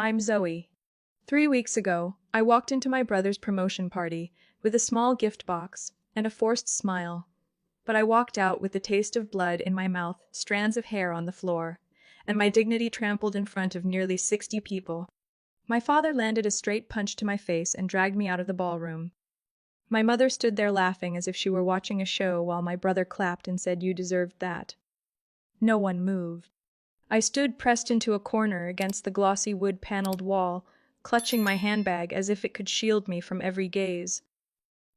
I'm Zoe. 3 weeks ago, I walked into my brother's promotion party with a small gift box and a forced smile. But I walked out with the taste of blood in my mouth, strands of hair on the floor, and my dignity trampled in front of nearly 60 people. My father landed a straight punch to my face and dragged me out of the ballroom. My mother stood there laughing as if she were watching a show while my brother clapped and said, "You deserved that." No one moved. I stood pressed into a corner against the glossy wood-paneled wall, clutching my handbag as if it could shield me from every gaze.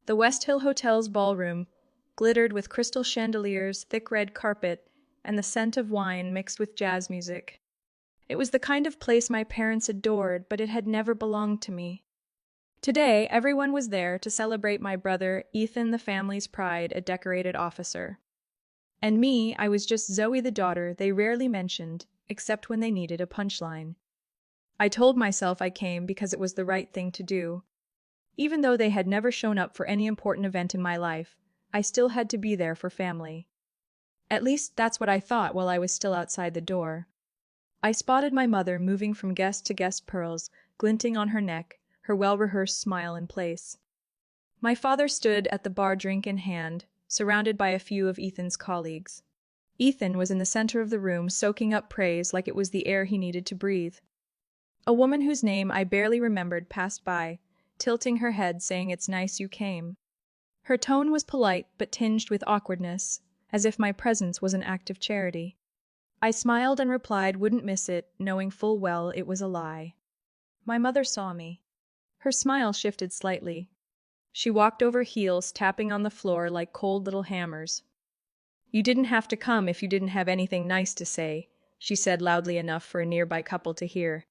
The West Hill Hotel's ballroom glittered with crystal chandeliers, thick red carpet, and the scent of wine mixed with jazz music. It was the kind of place my parents adored, but it had never belonged to me. Today, everyone was there to celebrate my brother, Ethan, the family's pride, a decorated officer. And me, I was just Zoe the daughter they rarely mentioned, except when they needed a punchline. I told myself I came because it was the right thing to do. Even though they had never shown up for any important event in my life, I still had to be there for family. At least that's what I thought while I was still outside the door. I spotted my mother moving from guest to guest, pearls glinting on her neck, her well-rehearsed smile in place. My father stood at the bar, drink in hand, surrounded by a few of Ethan's colleagues. Ethan was in the center of the room, soaking up praise like it was the air he needed to breathe. A woman whose name I barely remembered passed by, tilting her head, saying, "It's nice you came." Her tone was polite but tinged with awkwardness, as if my presence was an act of charity. I smiled and replied wouldn't miss it, knowing full well it was a lie. My mother saw me. Her smile shifted slightly. She walked over heels, tapping on the floor like cold little hammers. "You didn't have to come if you didn't have anything nice to say," she said loudly enough for a nearby couple to hear.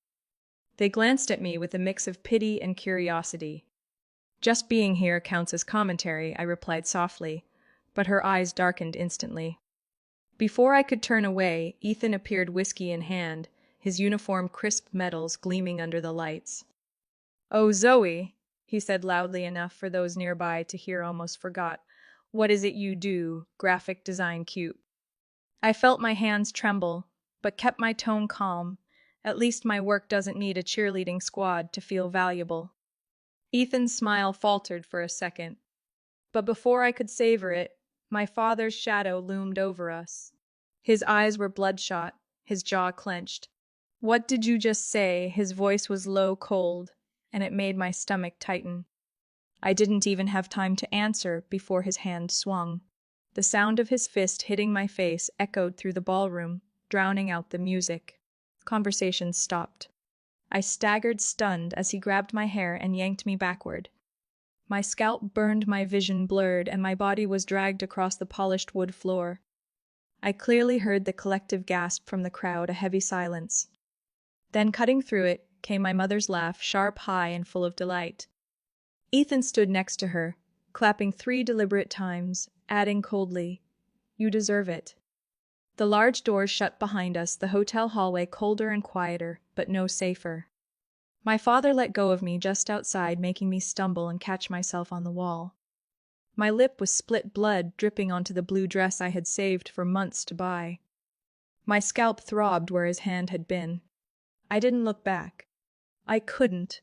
They glanced at me with a mix of pity and curiosity. "Just being here counts as commentary," I replied softly, but her eyes darkened instantly. Before I could turn away, Ethan appeared, whiskey in hand, his uniform crisp metals gleaming under the lights. "Oh, Zoe," he said loudly enough for those nearby to hear, almost forgot. "What is it you do? Graphic design cute." I felt my hands tremble, but kept my tone calm. At least my work doesn't need a cheerleading squad to feel valuable. Ethan's smile faltered for a second. But before I could savor it, my father's shadow loomed over us. His eyes were bloodshot, his jaw clenched. "What did you just say?" His voice was low, cold, and it made my stomach tighten. I didn't even have time to answer before his hand swung. The sound of his fist hitting my face echoed through the ballroom, drowning out the music. Conversation stopped. I staggered, stunned, as he grabbed my hair and yanked me backward. My scalp burned, my vision blurred, and my body was dragged across the polished wood floor. I clearly heard the collective gasp from the crowd, a heavy silence. Then, cutting through it, came my mother's laugh, sharp, high, and full of delight. Ethan stood next to her, clapping 3 deliberate times, adding coldly, "You deserve it." The large doors shut behind us, the hotel hallway colder and quieter, but no safer. My father let go of me just outside, making me stumble and catch myself on the wall. My lip was split, blood dripping onto the blue dress I had saved for months to buy. My scalp throbbed where his hand had been. I didn't look back. I couldn't.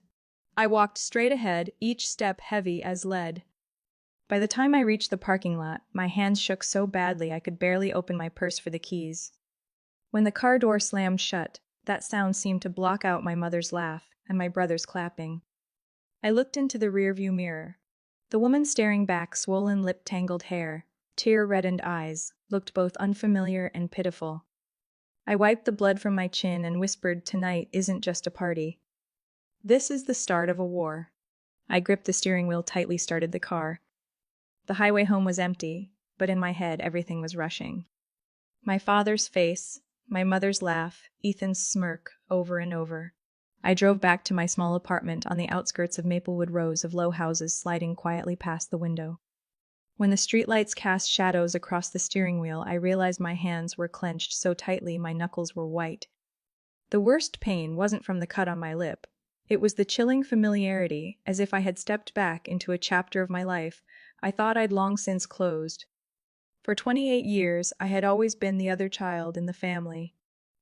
I walked straight ahead, each step heavy as lead. By the time I reached the parking lot, my hands shook so badly I could barely open my purse for the keys. When the car door slammed shut, that sound seemed to block out my mother's laugh and my brother's clapping. I looked into the rearview mirror. The woman staring back, swollen lip, tangled hair, tear-reddened eyes, looked both unfamiliar and pitiful. I wiped the blood from my chin and whispered, "Tonight isn't just a party. This is the start of a war." I gripped the steering wheel tightly, started the car. The highway home was empty, but in my head everything was rushing. My father's face, my mother's laugh, Ethan's smirk, over and over. I drove back to my small apartment on the outskirts of Maplewood, rows of low houses sliding quietly past the window. When the streetlights cast shadows across the steering wheel, I realized my hands were clenched so tightly my knuckles were white. The worst pain wasn't from the cut on my lip. It was the chilling familiarity, as if I had stepped back into a chapter of my life I thought I'd long since closed. For 28 years, I had always been the other child in the family.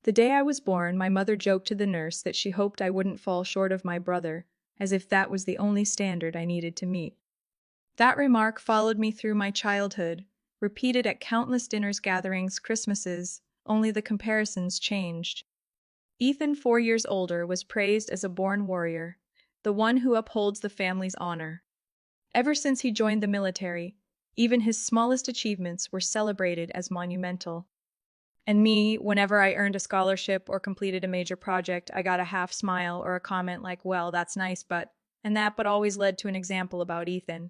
The day I was born, my mother joked to the nurse that she hoped I wouldn't fall short of my brother, as if that was the only standard I needed to meet. That remark followed me through my childhood, repeated at countless dinners, gatherings, Christmases, only the comparisons changed. Ethan, 4 years older, was praised as a born warrior, the one who upholds the family's honor. Ever since he joined the military, even his smallest achievements were celebrated as monumental. And me, whenever I earned a scholarship or completed a major project, I got a half smile or a comment like, well, that's nice, but always led to an example about Ethan.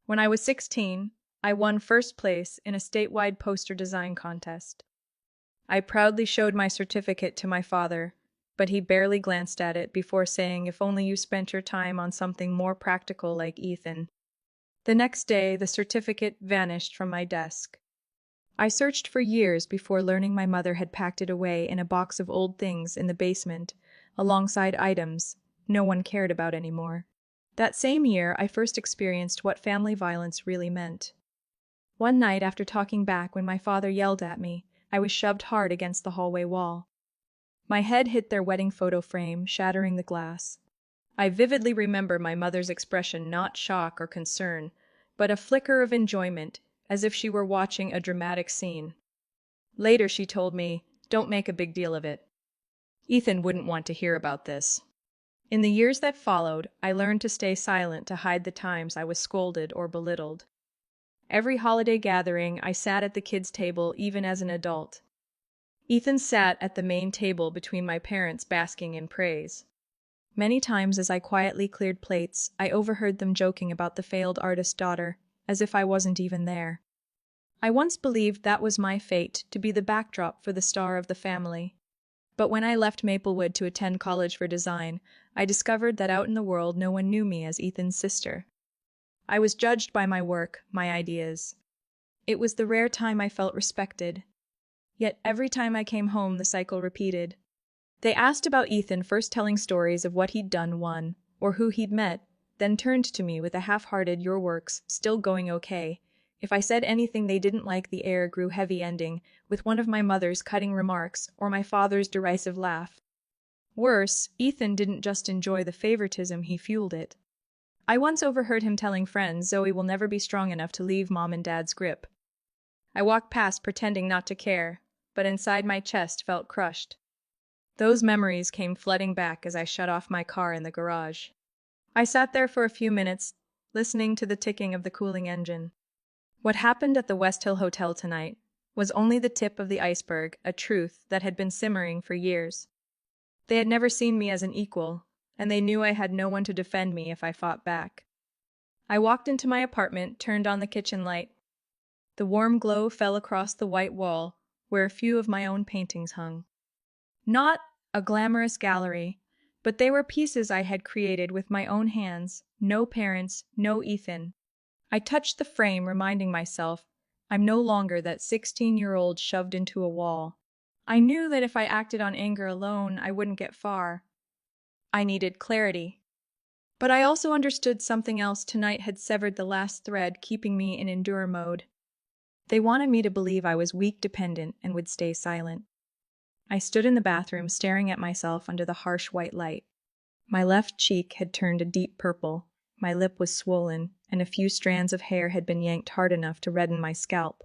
When I was 16, I won first place in a statewide poster design contest. I proudly showed my certificate to my father, but he barely glanced at it before saying, if only you spent your time on something more practical like Ethan. The next day, the certificate vanished from my desk. I searched for years before learning my mother had packed it away in a box of old things in the basement, alongside items no one cared about anymore. That same year, I first experienced what family violence really meant. One night, after talking back when my father yelled at me, I was shoved hard against the hallway wall. My head hit their wedding photo frame, shattering the glass. I vividly remember my mother's expression, not shock or concern, but a flicker of enjoyment, as if she were watching a dramatic scene. Later she told me, "Don't make a big deal of it. Ethan wouldn't want to hear about this." In the years that followed, I learned to stay silent to hide the times I was scolded or belittled. Every holiday gathering, I sat at the kids' table even as an adult. Ethan sat at the main table between my parents, basking in praise. Many times as I quietly cleared plates, I overheard them joking about the failed artist's daughter, as if I wasn't even there. I once believed that was my fate, to be the backdrop for the star of the family. But when I left Maplewood to attend college for design, I discovered that out in the world no one knew me as Ethan's sister. I was judged by my work, my ideas. It was the rare time I felt respected. Yet every time I came home, the cycle repeated. They asked about Ethan, first telling stories of what he'd done, won, or who he'd met, then turned to me with a half-hearted, "Your work's still going okay." If I said anything they didn't like, the air grew heavy, ending with one of my mother's cutting remarks or my father's derisive laugh. Worse, Ethan didn't just enjoy the favoritism, he fueled it. I once overheard him telling friends, "Zoe will never be strong enough to leave mom and dad's grip." I walked past pretending not to care, but inside my chest felt crushed. Those memories came flooding back as I shut off my car in the garage. I sat there for a few minutes, listening to the ticking of the cooling engine. What happened at the West Hill Hotel tonight was only the tip of the iceberg, a truth that had been simmering for years. They had never seen me as an equal, and they knew I had no one to defend me if I fought back. I walked into my apartment, turned on the kitchen light. The warm glow fell across the white wall, where a few of my own paintings hung. Not a glamorous gallery, but they were pieces I had created with my own hands. No parents, no Ethan. I touched the frame, reminding myself, I'm no longer that 16-year-old shoved into a wall. I knew that if I acted on anger alone, I wouldn't get far. I needed clarity. But I also understood something else. Tonight had severed the last thread keeping me in endure mode. They wanted me to believe I was weak, dependent, and would stay silent. I stood in the bathroom, staring at myself under the harsh white light. My left cheek had turned a deep purple, my lip was swollen, and a few strands of hair had been yanked hard enough to redden my scalp.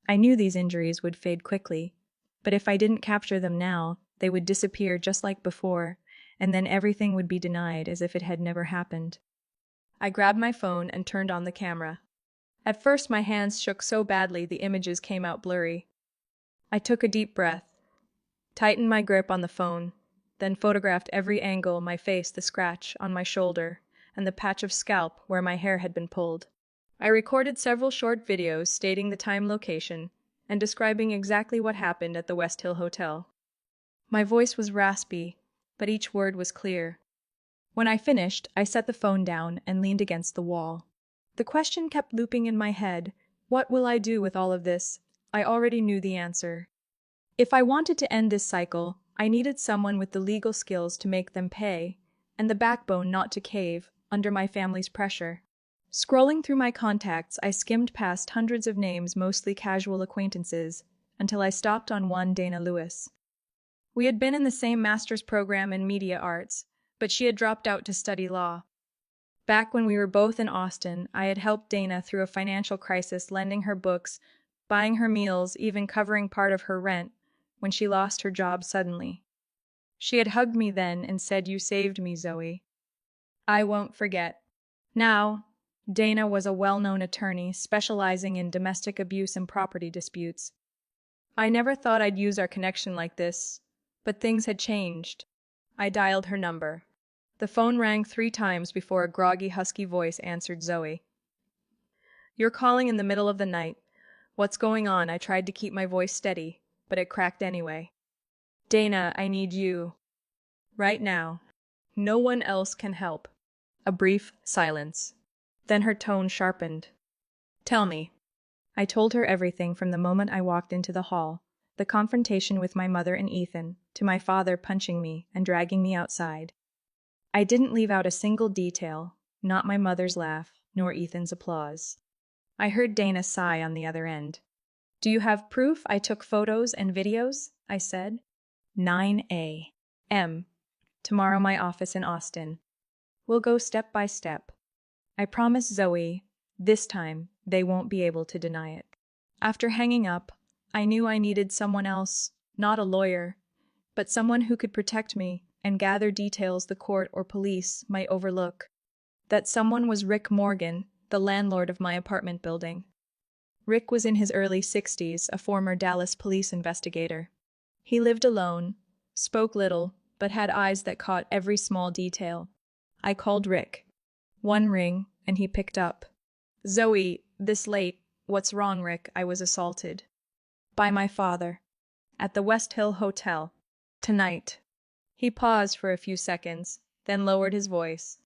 I knew these injuries would fade quickly, but if I didn't capture them now, they would disappear just like before, and then everything would be denied as if it had never happened. I grabbed my phone and turned on the camera. At first my hands shook so badly the images came out blurry. I took a deep breath, tightened my grip on the phone, then photographed every angle, my face, the scratch on my shoulder, and the patch of scalp where my hair had been pulled. I recorded several short videos stating the time, location, and describing exactly what happened at the West Hill Hotel. My voice was raspy, but each word was clear. When I finished, I set the phone down and leaned against the wall. The question kept looping in my head, what will I do with all of this? I already knew the answer. If I wanted to end this cycle, I needed someone with the legal skills to make them pay, and the backbone not to cave under my family's pressure. Scrolling through my contacts, I skimmed past hundreds of names, mostly casual acquaintances, until I stopped on one, Dana Lewis. We had been in the same master's program in media arts, but she had dropped out to study law. Back when we were both in Austin, I had helped Dana through a financial crisis, lending her books, buying her meals, even covering part of her rent when she lost her job suddenly. She had hugged me then and said, "You saved me, Zoe." I won't forget. Now, Dana was a well-known attorney specializing in domestic abuse and property disputes. I never thought I'd use our connection like this, but things had changed. I dialed her number. The phone rang 3 times before a groggy, husky voice answered. "Zoe, you're calling in the middle of the night. What's going on?" I tried to keep my voice steady, but it cracked anyway. "Dana, I need you. Right now. No one else can help." A brief silence. Then her tone sharpened. "Tell me." I told her everything from the moment I walked into the hall, the confrontation with my mother and Ethan, to my father punching me and dragging me outside. I didn't leave out a single detail, not my mother's laugh, nor Ethan's applause. I heard Dana sigh on the other end. "Do you have proof I took photos and videos?" I said. 9 a.m. Tomorrow, my office in Austin. We'll go step by step. I promise, Zoe, this time they won't be able to deny it. After hanging up, I knew I needed someone else, not a lawyer, but someone who could protect me and gather details the court or police might overlook. That someone was Rick Morgan, the landlord of my apartment building. Rick was in his early 60s, a former Dallas police investigator. He lived alone, spoke little, but had eyes that caught every small detail. I called Rick. One ring, and he picked up. "Zoe, this late. What's wrong, Rick?" I was assaulted. "By my father. At the West Hill Hotel. Tonight." He paused for a few seconds, then lowered his voice.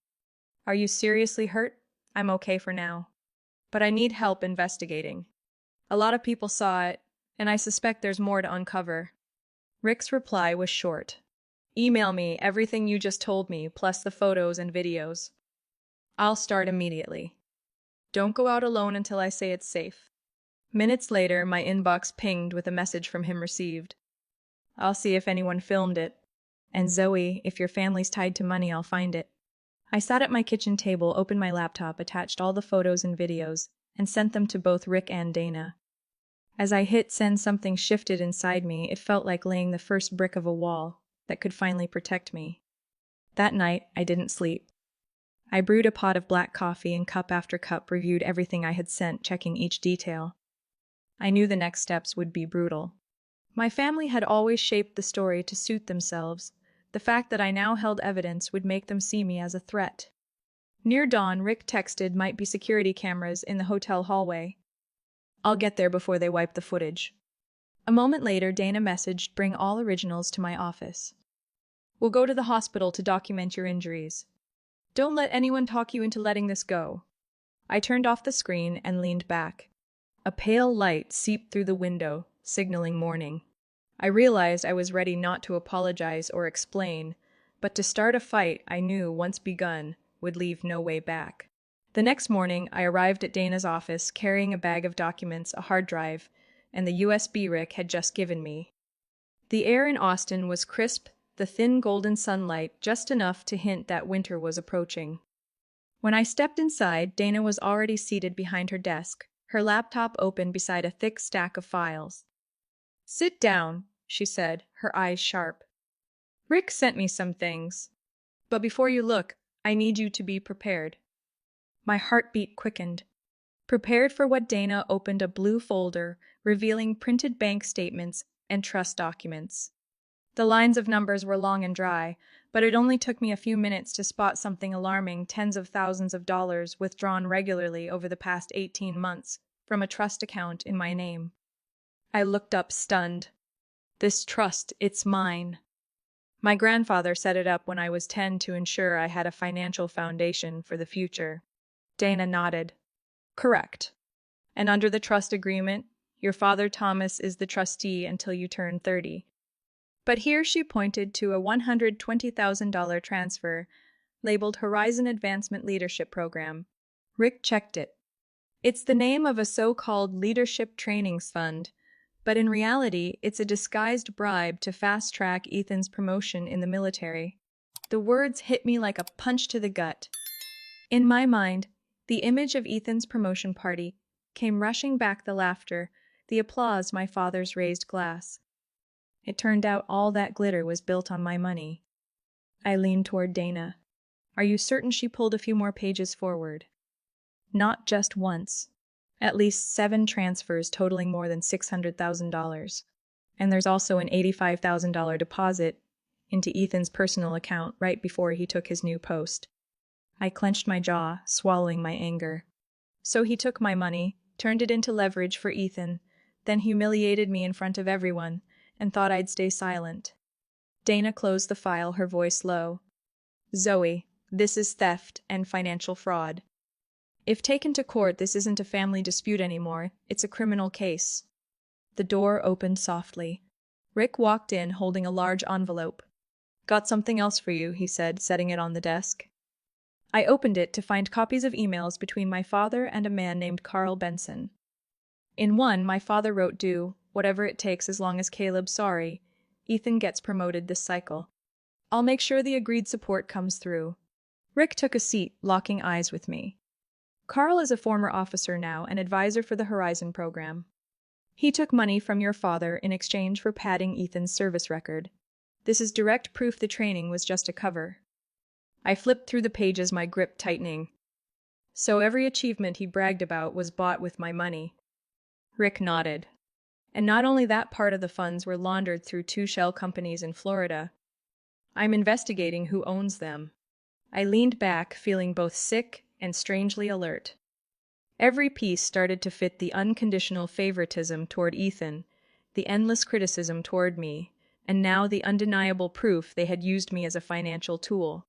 "Are you seriously hurt?" "I'm okay for now. But I need help investigating. A lot of people saw it, and I suspect there's more to uncover." Rick's reply was short. "Email me everything you just told me, plus the photos and videos. I'll start immediately. Don't go out alone until I say it's safe." Minutes later, my inbox pinged with a message from him received. "I'll see if anyone filmed it. And Zoe, if your family's tied to money, I'll find it." I sat at my kitchen table, opened my laptop, attached all the photos and videos, and sent them to both Rick and Dana. As I hit send, something shifted inside me. It felt like laying the first brick of a wall that could finally protect me. That night, I didn't sleep. I brewed a pot of black coffee and cup after cup reviewed everything I had sent, checking each detail. I knew the next steps would be brutal. My family had always shaped the story to suit themselves. The fact that I now held evidence would make them see me as a threat. Near dawn, Rick texted might be security cameras in the hotel hallway. I'll get there before they wipe the footage. A moment later, Dana messaged, "Bring all originals to my office. We'll go to the hospital to document your injuries. Don't let anyone talk you into letting this go." I turned off the screen and leaned back. A pale light seeped through the window, signaling morning. I realized I was ready not to apologize or explain, but to start a fight I knew, once begun, would leave no way back. The next morning, I arrived at Dana's office carrying a bag of documents, a hard drive, and the USB Rick had just given me. The air in Austin was crisp, the thin golden sunlight just enough to hint that winter was approaching. When I stepped inside, Dana was already seated behind her desk, her laptop open beside a thick stack of files. "Sit down," she said, her eyes sharp. "Rick sent me some things. But before you look, I need you to be prepared." My heartbeat quickened. Prepared for what? Dana opened a blue folder, revealing printed bank statements and trust documents. The lines of numbers were long and dry, but it only took me a few minutes to spot something alarming: tens of thousands of dollars withdrawn regularly over the past 18 months from a trust account in my name. I looked up, stunned. "This trust, it's mine. My grandfather set it up when I was 10 to ensure I had a financial foundation for the future." Dana nodded. "Correct. And under the trust agreement, your father Thomas is the trustee until you turn 30. But here," she pointed to a $120,000 transfer, labeled Horizon Advancement Leadership Program. Rick checked it. "It's the name of a so-called leadership trainings fund, But in reality, it's a disguised bribe to fast-track Ethan's promotion in the military. The words hit me like a punch to the gut. In my mind, the image of Ethan's promotion party came rushing back, the laughter, the applause, my father's raised glass. It turned out all that glitter was built on my money. I leaned toward Dana. Are you certain? She pulled a few more pages forward. Not just once. At least 7 transfers totaling more than $600,000. And there's also an $85,000 deposit into Ethan's personal account right before he took his new post. I clenched my jaw, swallowing my anger. So he took my money, turned it into leverage for Ethan, then humiliated me in front of everyone, and thought I'd stay silent. Dana closed the file, her voice low. Zoe, this is theft and financial fraud. If taken to court, this isn't a family dispute anymore, it's a criminal case. The door opened softly. Rick walked in holding a large envelope. Got something else for you, he said, setting it on the desk. I opened it to find copies of emails between my father and a man named Carl Benson. In one, my father wrote, do whatever it takes as long as Caleb's sorry. Ethan gets promoted this cycle. I'll make sure the agreed support comes through. Rick took a seat, locking eyes with me. Carl is a former officer now, an advisor for the Horizon program. He took money from your father in exchange for padding Ethan's service record. This is direct proof the training was just a cover. I flipped through the pages, my grip tightening. So every achievement he bragged about was bought with my money. Rick nodded. And not only that, part of the funds were laundered through 2 shell companies in Florida. I'm investigating who owns them. I leaned back, feeling both sick and strangely alert. Every piece started to fit: the unconditional favoritism toward Ethan, the endless criticism toward me, and now the undeniable proof they had used me as a financial tool.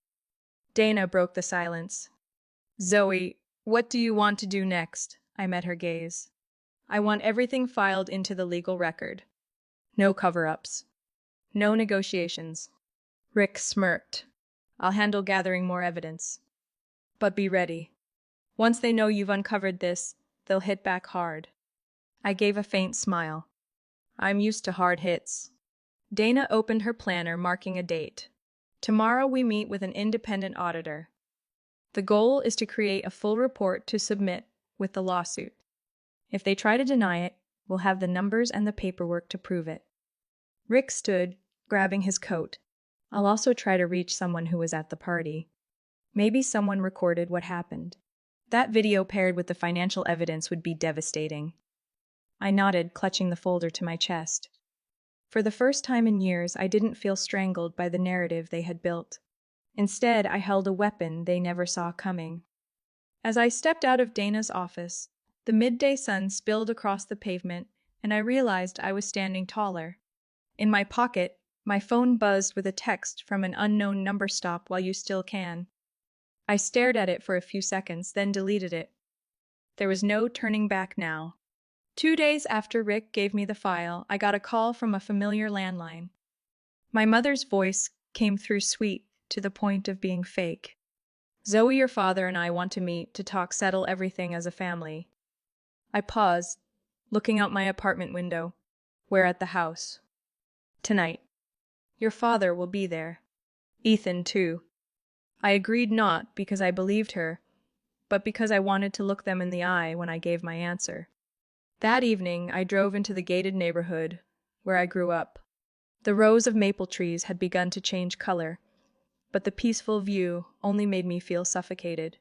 Dana broke the silence. Zoe, what do you want to do next? I met her gaze. I want everything filed into the legal record. No cover-ups. No negotiations. Rick smirked. I'll handle gathering more evidence. But be ready. Once they know you've uncovered this, they'll hit back hard. I gave a faint smile. I'm used to hard hits. Dana opened her planner, marking a date. Tomorrow we meet with an independent auditor. The goal is to create a full report to submit with the lawsuit. If they try to deny it, we'll have the numbers and the paperwork to prove it. Rick stood, grabbing his coat. I'll also try to reach someone who was at the party. Maybe someone recorded what happened. That video paired with the financial evidence would be devastating. I nodded, clutching the folder to my chest. For the first time in years, I didn't feel strangled by the narrative they had built. Instead, I held a weapon they never saw coming. As I stepped out of Dana's office, the midday sun spilled across the pavement, and I realized I was standing taller. In my pocket, my phone buzzed with a text from an unknown number. Stop while you still can. I stared at it for a few seconds, then deleted it. There was no turning back now. 2 days after Rick gave me the file, I got a call from a familiar landline. My mother's voice came through, sweet to the point of being fake. Zoe, your father and I want to meet to talk, settle everything as a family. I paused, looking out my apartment window. We're at the house. Tonight. Your father will be there. Ethan, too. I agreed, not because I believed her, but because I wanted to look them in the eye when I gave my answer. That evening, I drove into the gated neighborhood where I grew up. The rows of maple trees had begun to change color, but the peaceful view only made me feel suffocated.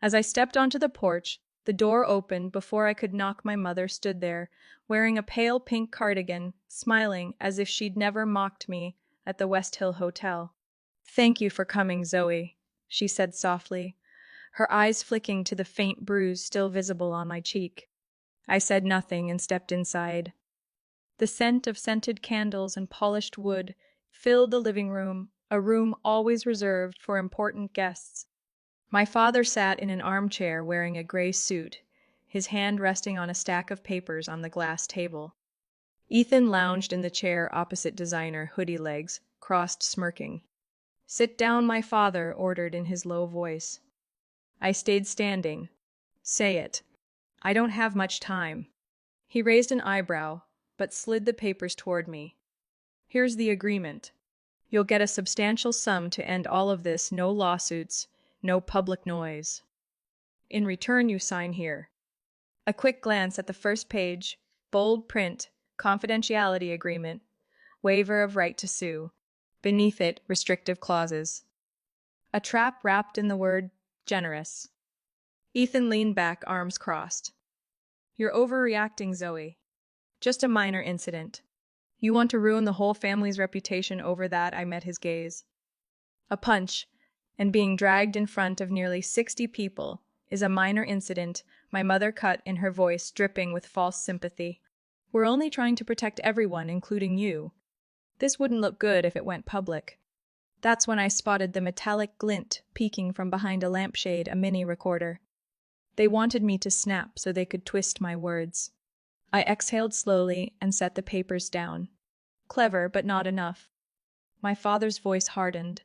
As I stepped onto the porch, the door opened before I could knock. My mother stood there, wearing a pale pink cardigan, smiling as if she'd never mocked me at the West Hill Hotel. Thank you for coming, Zoe, she said softly, her eyes flicking to the faint bruise still visible on my cheek. I said nothing and stepped inside. The scent of scented candles and polished wood filled the living room, a room always reserved for important guests. My father sat in an armchair wearing a gray suit, his hand resting on a stack of papers on the glass table. Ethan lounged in the chair opposite, designer hoodie legs crossed, smirking. Sit down, my father ordered in his low voice. I stayed standing. Say it. I don't have much time. He raised an eyebrow, but slid the papers toward me. Here's the agreement. You'll get a substantial sum to end all of this, no lawsuits, no public noise. In return, you sign here. A quick glance at the first page, bold print, confidentiality agreement, waiver of right to sue. Beneath it, restrictive clauses. A trap wrapped in the word generous. Ethan leaned back, arms crossed. You're overreacting, Zoe. Just a minor incident. You want to ruin the whole family's reputation over that? I met his gaze. A punch, and being dragged in front of nearly 60 people, is a minor incident, my mother cut in, her voice dripping with false sympathy. We're only trying to protect everyone, including you. This wouldn't look good if it went public. That's when I spotted the metallic glint peeking from behind a lampshade, a mini recorder. They wanted me to snap so they could twist my words. I exhaled slowly and set the papers down. Clever, but not enough. My father's voice hardened.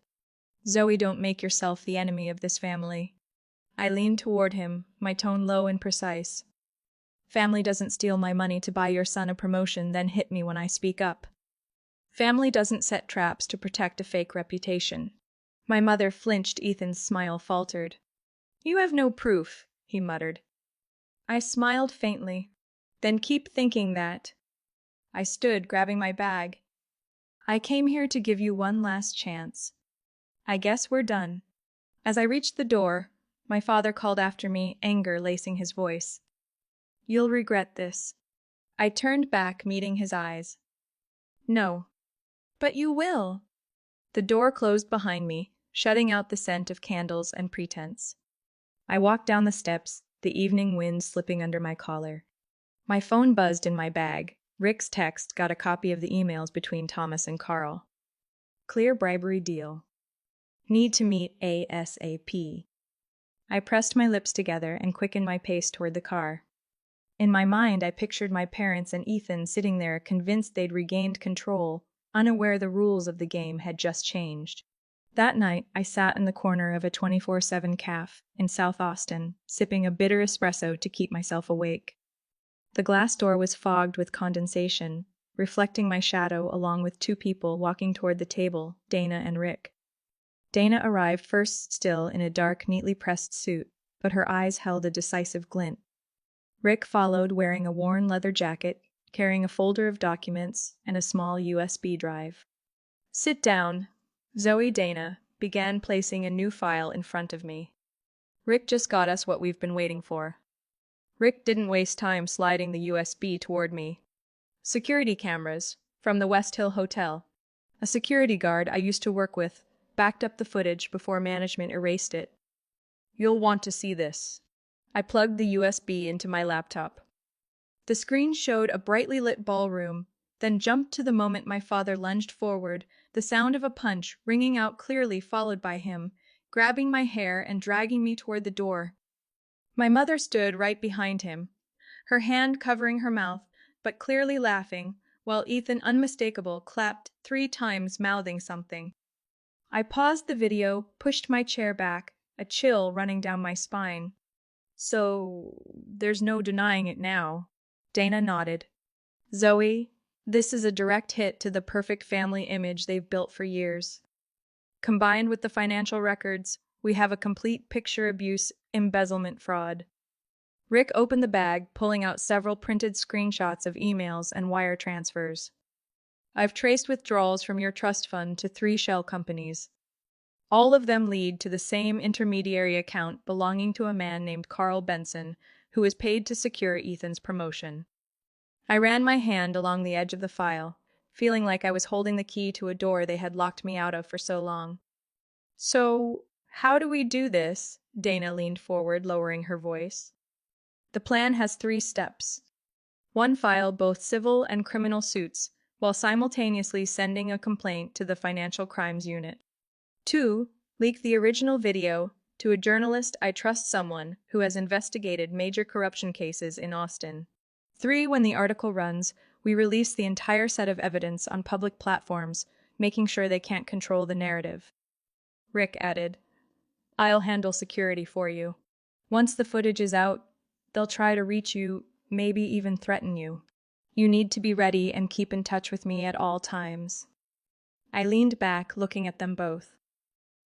Zoe, don't make yourself the enemy of this family. I leaned toward him, my tone low and precise. Family doesn't steal my money to buy your son a promotion, then hit me when I speak up. Family doesn't set traps to protect a fake reputation. My mother flinched. Ethan's smile faltered. You have no proof, he muttered. I smiled faintly. Then keep thinking that. I stood, grabbing my bag. I came here to give you one last chance. I guess we're done. As I reached the door, my father called after me, anger lacing his voice. You'll regret this. I turned back, meeting his eyes. No. But you will. The door closed behind me, shutting out the scent of candles and pretense. I walked down the steps, the evening wind slipping under my collar. My phone buzzed in my bag. Rick's text got a copy of the emails between Thomas and Carl. Clear bribery deal. Need to meet ASAP. I pressed my lips together and quickened my pace toward the car. In my mind, I pictured my parents and Ethan sitting there, convinced they'd regained control, unaware the rules of the game had just changed. That night, I sat in the corner of a 24/7 cafe in South Austin, sipping a bitter espresso to keep myself awake. The glass door was fogged with condensation, reflecting my shadow along with two people walking toward the table, Dana and Rick. Dana arrived first, still in a dark, neatly pressed suit, but her eyes held a decisive glint. Rick followed, wearing a worn leather jacket, carrying a folder of documents and a small USB drive. Sit down. Zoe. Dana began placing a new file in front of me. Rick just got us what we've been waiting for. Rick didn't waste time sliding the USB toward me. Security cameras from the West Hill Hotel. A security guard I used to work with backed up the footage before management erased it. You'll want to see this. I plugged the USB into my laptop. The screen showed a brightly lit ballroom, then jumped to the moment my father lunged forward, the sound of a punch ringing out clearly, followed by him, grabbing my hair and dragging me toward the door. My mother stood right behind him, her hand covering her mouth, but clearly laughing, while Ethan, unmistakable, clapped 3 times, mouthing something. I paused the video, pushed my chair back, a chill running down my spine. So, there's no denying it now. Dana nodded. Zoe, this is a direct hit to the perfect family image they've built for years. Combined with the financial records, we have a complete picture abuse, embezzlement fraud. Rick opened the bag, pulling out several printed screenshots of emails and wire transfers. I've traced withdrawals from your trust fund to 3 shell companies. All of them lead to the same intermediary account belonging to a man named Carl Benson, who is paid to secure Ethan's promotion. I ran my hand along the edge of the file, feeling like I was holding the key to a door they had locked me out of for so long. So, how do we do this? Dana leaned forward, lowering her voice. The plan has 3 steps. 1, file both civil and criminal suits, while simultaneously sending a complaint to the Financial Crimes Unit. 2, leak the original video to a journalist I trust, someone who has investigated major corruption cases in Austin. 3, when the article runs, we release the entire set of evidence on public platforms, making sure they can't control the narrative. Rick added, I'll handle security for you. Once the footage is out, they'll try to reach you, maybe even threaten you. You need to be ready and keep in touch with me at all times. I leaned back, looking at them both.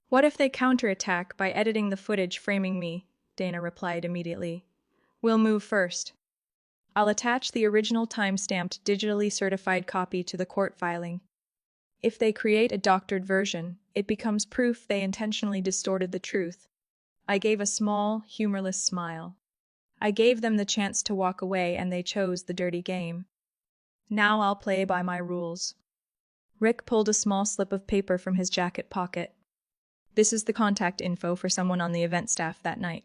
What if they counterattack by editing the footage framing me? Dana replied immediately. We'll move first. I'll attach the original time-stamped, digitally certified copy to the court filing. If they create a doctored version, it becomes proof they intentionally distorted the truth. I gave a small, humorless smile. I gave them the chance to walk away and they chose the dirty game. Now I'll play by my rules. Rick pulled a small slip of paper from his jacket pocket. This is the contact info for someone on the event staff that night.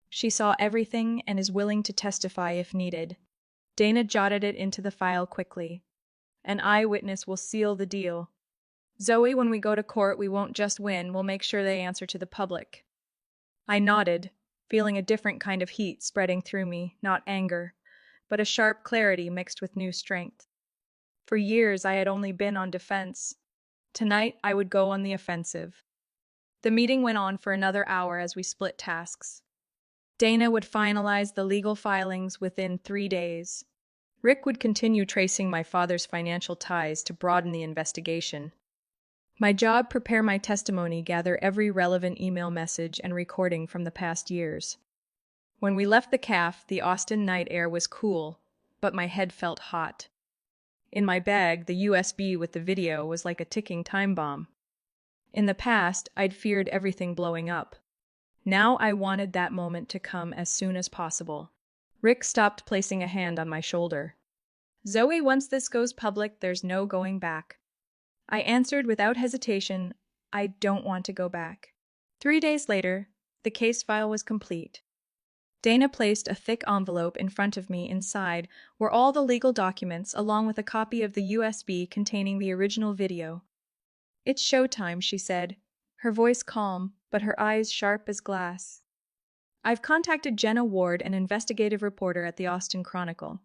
She saw everything and is willing to testify if needed. Dana jotted it into the file quickly. An eyewitness will seal the deal. Zoe, when we go to court, we won't just win, we'll make sure they answer to the public. I nodded, feeling a different kind of heat spreading through me, not anger, but a sharp clarity mixed with new strength. For years I had only been on defense. Tonight I would go on the offensive. The meeting went on for another hour as we split tasks. Dana would finalize the legal filings within 3 days. Rick would continue tracing my father's financial ties to broaden the investigation. My job: prepare my testimony, gather every relevant email message and recording from the past years. When we left the caf, the Austin night air was cool, but my head felt hot. In my bag, the USB with the video was like a ticking time bomb. In the past, I'd feared everything blowing up. Now I wanted that moment to come as soon as possible. Rick stopped, placing a hand on my shoulder. Zoe, once this goes public, there's no going back. I answered without hesitation, I don't want to go back. 3 days later, the case file was complete. Dana placed a thick envelope in front of me. Inside were all the legal documents, along with a copy of the USB containing the original video. It's showtime, she said, her voice calm, but her eyes sharp as glass. I've contacted Jenna Ward, an investigative reporter at the Austin Chronicle.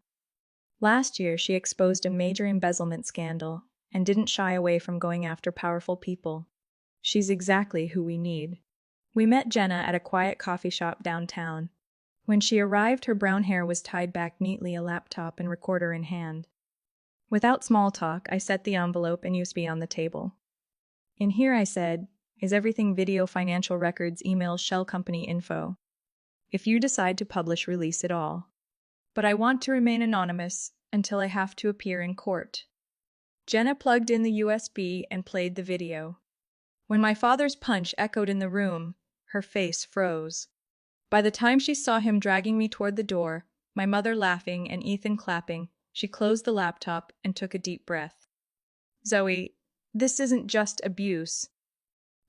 Last year, she exposed a major embezzlement scandal and didn't shy away from going after powerful people. She's exactly who we need. We met Jenna at a quiet coffee shop downtown. When she arrived, her brown hair was tied back neatly, a laptop and recorder in hand. Without small talk, I set the envelope and USB on the table. In here, I said, is everything: video, financial records, emails, shell company info. If you decide to publish, release it all. But I want to remain anonymous until I have to appear in court. Jenna plugged in the USB and played the video. When my father's punch echoed in the room, her face froze. By the time she saw him dragging me toward the door, my mother laughing and Ethan clapping, she closed the laptop and took a deep breath. Zoe, this isn't just abuse.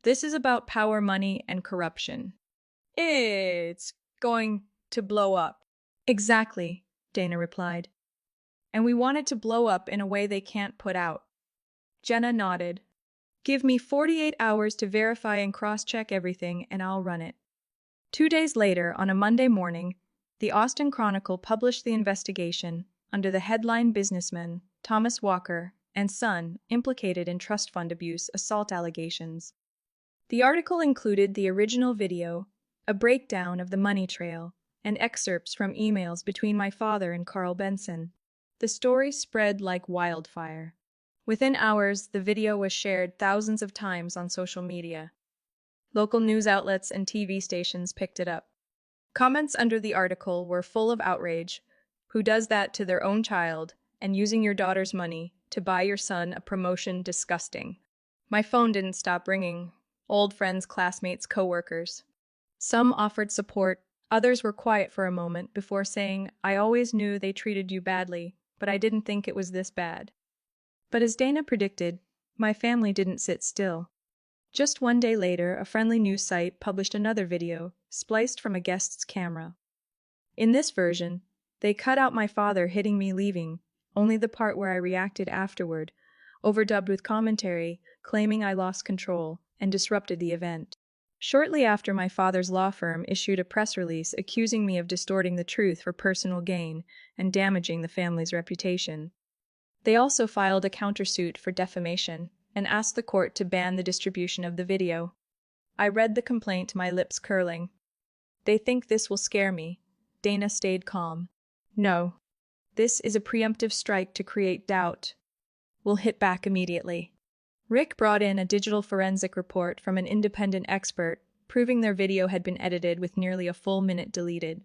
This is about power, money, and corruption. It's going to blow up. Exactly, Dana replied. And we want it to blow up in a way they can't put out. Jenna nodded. Give me 48 hours to verify and cross-check everything, and I'll run it. 2 days later, on a Monday morning, the Austin Chronicle published the investigation under the headline Businessman Thomas Walker and Son implicated in trust fund abuse assault allegations. The article included the original video, a breakdown of the money trail, and excerpts from emails between my father and Carl Benson. The story spread like wildfire. Within hours, the video was shared thousands of times on social media. Local news outlets and TV stations picked it up. Comments under the article were full of outrage. Who does that to their own child, and using your daughter's money to buy your son a promotion? Disgusting. My phone didn't stop ringing. Old friends, classmates, coworkers. Some offered support, others were quiet for a moment before saying, I always knew they treated you badly, but I didn't think it was this bad. But as Dana predicted, my family didn't sit still. Just 1 day later, a friendly news site published another video, spliced from a guest's camera. In this version, they cut out my father hitting me leaving, only the part where I reacted afterward, overdubbed with commentary, claiming I lost control and disrupted the event. Shortly after, my father's law firm issued a press release accusing me of distorting the truth for personal gain and damaging the family's reputation. They also filed a countersuit for defamation and asked the court to ban the distribution of the video. I read the complaint, my lips curling. They think this will scare me. Dana stayed calm. No. This is a preemptive strike to create doubt. We'll hit back immediately. Rick brought in a digital forensic report from an independent expert, proving their video had been edited with nearly a full minute deleted.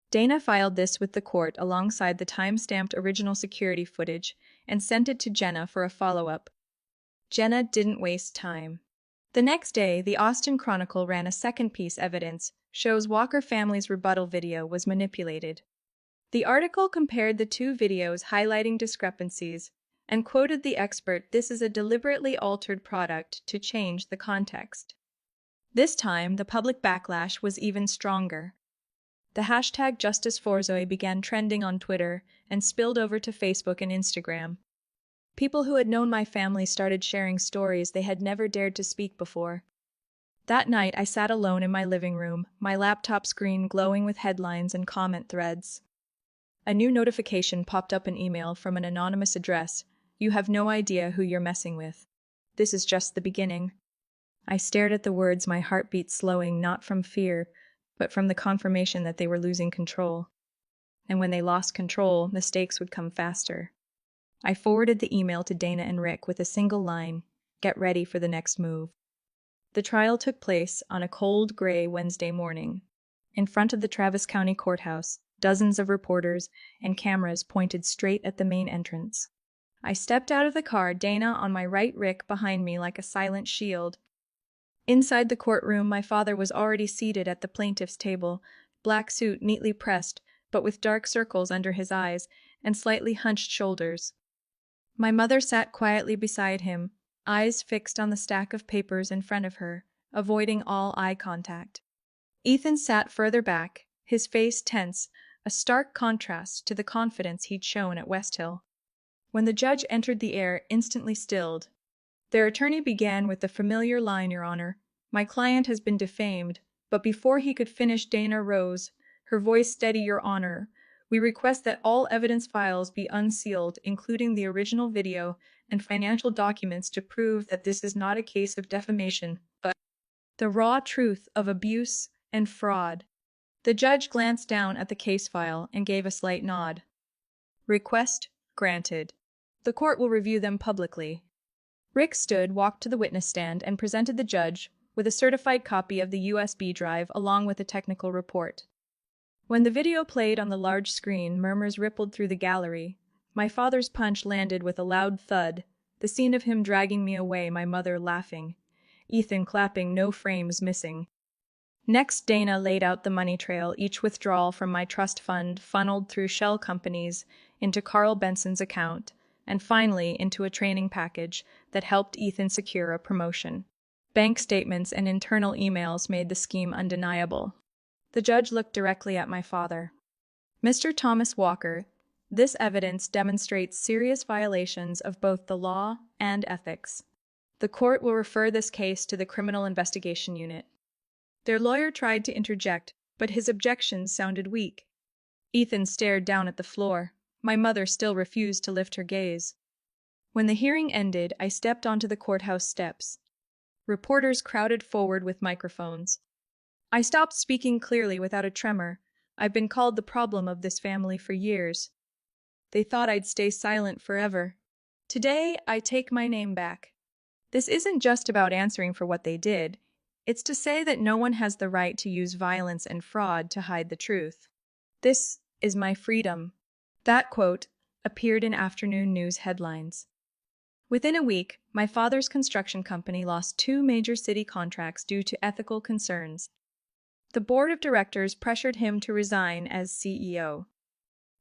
Dana filed this with the court alongside the time-stamped original security footage and sent it to Jenna for a follow-up. Jenna didn't waste time. The next day, the Austin Chronicle ran a second piece evidence shows Walker family's rebuttal video was manipulated. The article compared the two videos, highlighting discrepancies, and quoted the expert, "This is a deliberately altered product to change the context." This time, the public backlash was even stronger. The hashtag #JusticeForZoe began trending on Twitter and spilled over to Facebook and Instagram. People who had known my family started sharing stories they had never dared to speak before. That night, I sat alone in my living room, my laptop screen glowing with headlines and comment threads. A new notification popped up, an email from an anonymous address. "You have no idea who you're messing with. This is just the beginning." I stared at the words, my heartbeat slowing, not from fear, but from the confirmation that they were losing control. And when they lost control, mistakes would come faster. I forwarded the email to Dana and Rick with a single line: "Get ready for the next move." The trial took place on a cold, gray Wednesday morning. In front of the Travis County Courthouse, dozens of reporters and cameras pointed straight at the main entrance. I stepped out of the car, Dana on my right, Rick behind me like a silent shield. Inside the courtroom, my father was already seated at the plaintiff's table, black suit neatly pressed, but with dark circles under his eyes and slightly hunched shoulders. My mother sat quietly beside him, eyes fixed on the stack of papers in front of her, avoiding all eye contact. Ethan sat further back, his face tense, a stark contrast to the confidence he'd shown at West Hill. When the judge entered, the air instantly stilled. Their attorney began with the familiar line, "Your Honor, my client has been defamed," but before he could finish, Dana rose, her voice steady. "Your Honor, we request that all evidence files be unsealed, including the original video and financial documents, to prove that this is not a case of defamation, but the raw truth of abuse and fraud." The judge glanced down at the case file and gave a slight nod. "Request granted. The court will review them publicly." Rick stood, walked to the witness stand, and presented the judge with a certified copy of the USB drive along with a technical report. When the video played on the large screen, murmurs rippled through the gallery. My father's punch landed with a loud thud, the scene of him dragging me away, my mother laughing, Ethan clapping, no frames missing. Next, Dana laid out the money trail, each withdrawal from my trust fund funneled through shell companies into Carl Benson's account, and finally into a training package that helped Ethan secure a promotion. Bank statements and internal emails made the scheme undeniable. The judge looked directly at my father. "Mr. Thomas Walker, this evidence demonstrates serious violations of both the law and ethics. The court will refer this case to the Criminal Investigation Unit." Their lawyer tried to interject, but his objections sounded weak. Ethan stared down at the floor. My mother still refused to lift her gaze. When the hearing ended, I stepped onto the courthouse steps. Reporters crowded forward with microphones. I stopped, speaking clearly without a tremor. "I've been called the problem of this family for years. They thought I'd stay silent forever. Today, I take my name back. This isn't just about answering for what they did. It's to say that no one has the right to use violence and fraud to hide the truth. This is my freedom." That quote appeared in afternoon news headlines. Within a week, my father's construction company lost 2 major city contracts due to ethical concerns. The board of directors pressured him to resign as CEO.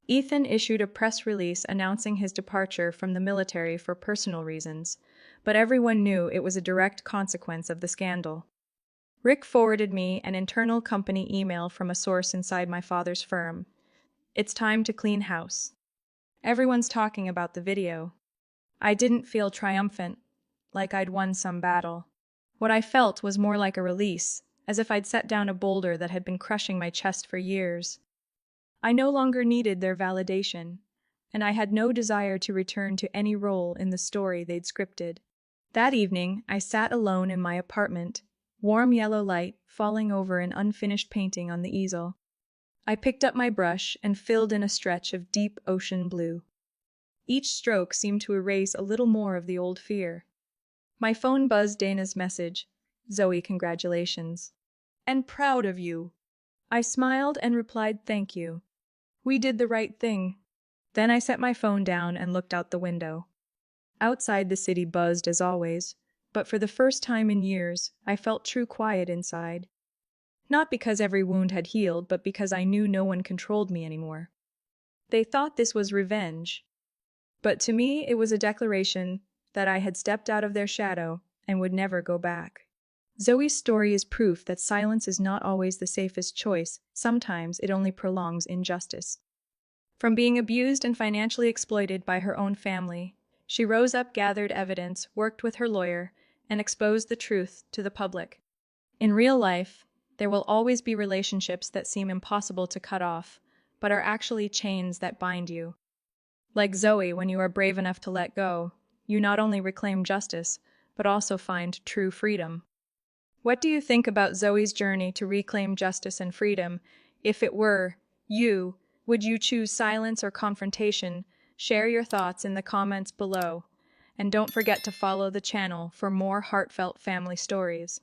Ethan issued a press release announcing his departure from the military for personal reasons, but everyone knew it was a direct consequence of the scandal. Rick forwarded me an internal company email from a source inside my father's firm. "It's time to clean house. Everyone's talking about the video." I didn't feel triumphant, like I'd won some battle. What I felt was more like a release, as if I'd set down a boulder that had been crushing my chest for years. I no longer needed their validation, and I had no desire to return to any role in the story they'd scripted. That evening, I sat alone in my apartment, warm yellow light falling over an unfinished painting on the easel. I picked up my brush and filled in a stretch of deep ocean blue. Each stroke seemed to erase a little more of the old fear. My phone buzzed Dana's message. "Zoe, congratulations. And proud of you." I smiled and replied thank you. We did the right thing. Then I set my phone down and looked out the window. Outside the city buzzed as always, but for the first time in years, I felt true quiet inside. Not because every wound had healed, but because I knew no one controlled me anymore. They thought this was revenge. But to me, it was a declaration that I had stepped out of their shadow and would never go back. Zoe's story is proof that silence is not always the safest choice. Sometimes it only prolongs injustice. From being abused and financially exploited by her own family, she rose up, gathered evidence, worked with her lawyer, and exposed the truth to the public. In real life, there will always be relationships that seem impossible to cut off, but are actually chains that bind you. Like Zoe, when you are brave enough to let go, you not only reclaim justice, but also find true freedom. What do you think about Zoe's journey to reclaim justice and freedom? If it were you, would you choose silence or confrontation? Share your thoughts in the comments below. And don't forget to follow the channel for more heartfelt family stories.